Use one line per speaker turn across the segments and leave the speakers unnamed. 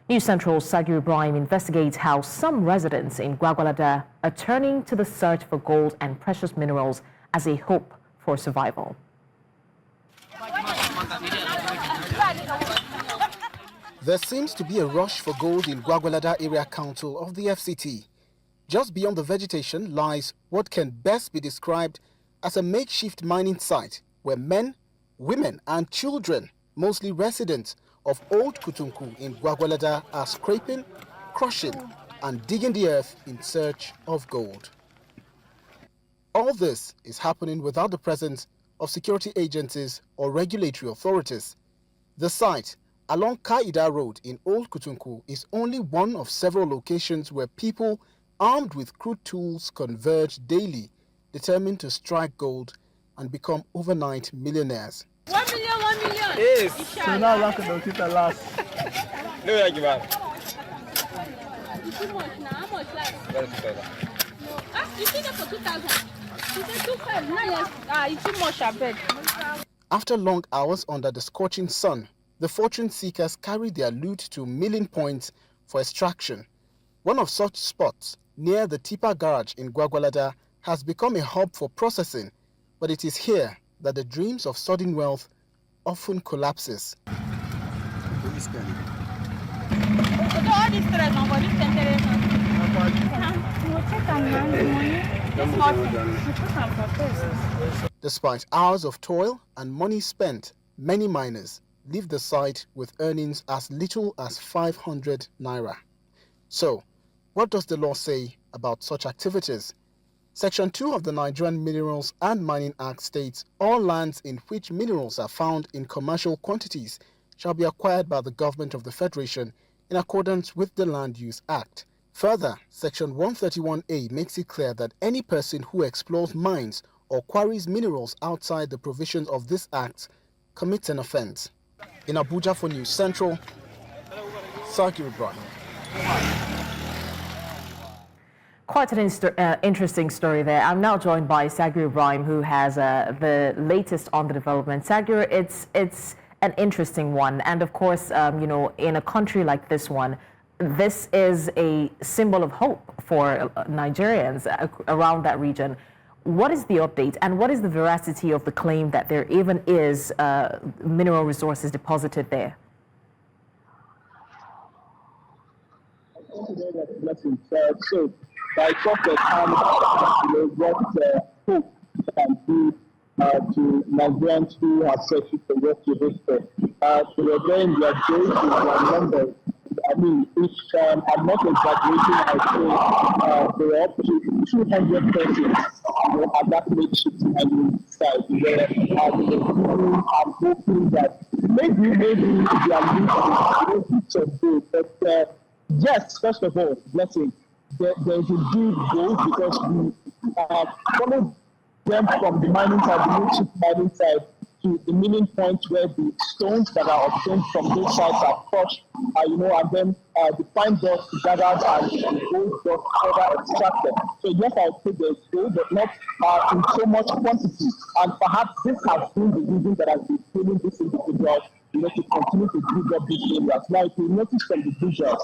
News Central's Sagir Ibrahim investigates how some residents in Gwagwalada are turning to the search for gold and precious minerals as a hope for survival.
There seems to be a rush for gold in Gwagwalada Area Council of the FCT. Just beyond the vegetation lies what can best be described as a makeshift mining site where men, women and children, mostly residents of Old Kutunku in Gwagwalada, are scraping, crushing and digging the earth in search of gold. All this is happening without the presence of security agencies or regulatory authorities. The site along Kaida Road in Old Kutunku is only one of several locations where people armed with crude tools converge daily, determined to strike gold and become overnight millionaires.
1 million, 1 million.
Yes. So now that's the the last. No, I give up.
Too much now. How much last? You see that for 2,000. You said 2,500. Now it's too much, I bet.
After long hours under the scorching sun, the fortune seekers carried their loot to milling points for extraction. One of such spots, near the Tipa Garage in Gwagwalada, has become a hub for processing, but it is here that the dreams of sudden wealth often collapses. Despite hours of toil and money spent, many miners leave the site with earnings as little as 500 naira. So, what does the law say about such activities? Section 2 of the Nigerian Minerals and Mining Act states all lands in which minerals are found in commercial quantities shall be acquired by the government of the Federation in accordance with the Land Use Act. Further, Section 131A makes it clear that any person who explores mines or quarries minerals outside the provisions of this act commits an offense. In Abuja for News Central, Sagir Ibrahim.
Quite an interesting story there. I'm now joined by Sagir Ibrahim, who has the latest on the development. Sagir, it's an interesting one, and of course, you know, in a country like this one, this is a symbol of hope for Nigerians around that region. What is the update, and what is the veracity of the claim that there even is mineral resources deposited there?
So, by corporate time, what hope can do to Nigerians who have searched for work to register. So we're going, we are going to numbers. I mean, I'm not exaggerating, I say there are up to 200 persons at that makeshift mining site where people are hoping that maybe they are losing of gold. But yes, first of all, blessing, there is indeed gold because we follow them from the mining side, the makeshift mining side, to the milling point where the stones that are obtained from those sites are crushed, and then the fine dust gathered and the gold dust further extracted. So yes, I would say there's gold, but not in so much quantity. And perhaps this has been the reason that has been failing this individual, to continue to dig up these areas. Now, if you notice from the visuals,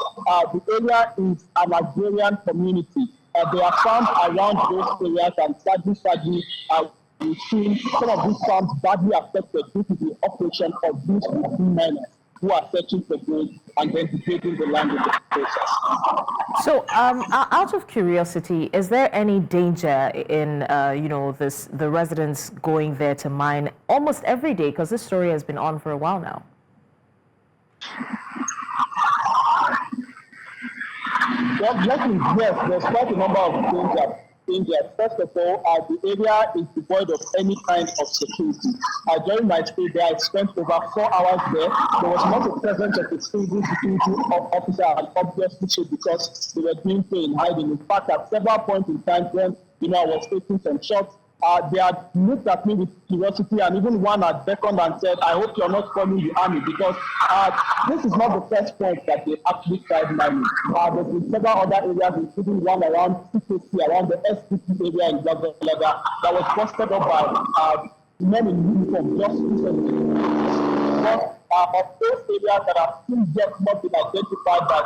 the area is an agrarian community. They are found around those areas, and sadly, we've seen some of these farms badly affected due to the operation of these miners who are searching for gold and then degrading the land in the process.
So, out of curiosity, is there any danger in the residents going there to mine almost every day? Because this story has been on for a while now.
Well, yes, there's quite a number of dangers. First of all, the area is devoid of any kind of security. During my stay there, I spent over 4 hours there. There was not a presence of a single security officer, and obviously so because they were doing so in hiding. In fact, at several points in time when I was taking some shots, they had looked at me with curiosity, and even one had beckoned and said, "I hope you're not calling the army," because this is not the first point that they actually tried mining. There's been several other areas, including one around CKC, around the SPT area in Gwagwalada, that was busted up by men in uniform just recently. But of those areas that have still yet not been identified by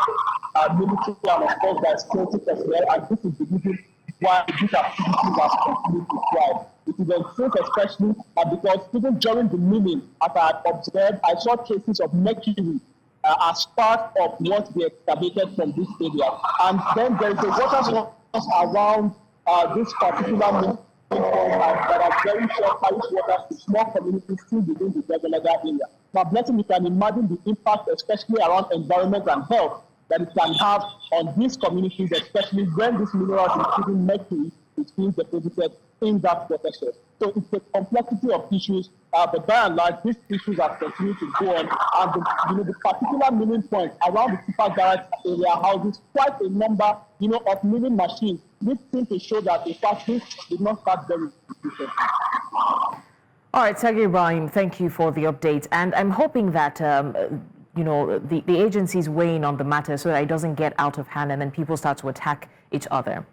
the military and of course by security personnel, and this is the reason why these activities have continued to thrive. It is unsafe, especially because even during the milling, as I had observed, I saw traces of mercury as part of what we excavated from this area. And then there is a water source around this particular milling that are very short carries water to small communities still within the Gwagwalada area. Now, Blessing, you can imagine the impact, especially around environment and health, that it can have on these communities, especially when these minerals, including mercury, is being deposited in that watershed. So it's a complexity of issues, but by and large, these issues are continuing to go on. And the particular milling point around the Tipa Garage area houses quite a number, of milling machines, which seem to show that in fact this did not start very recently.
All right, Sagir Ibrahim, thank you for the update. And I'm hoping that the agencies weigh in on the matter so that it doesn't get out of hand and then people start to attack each other.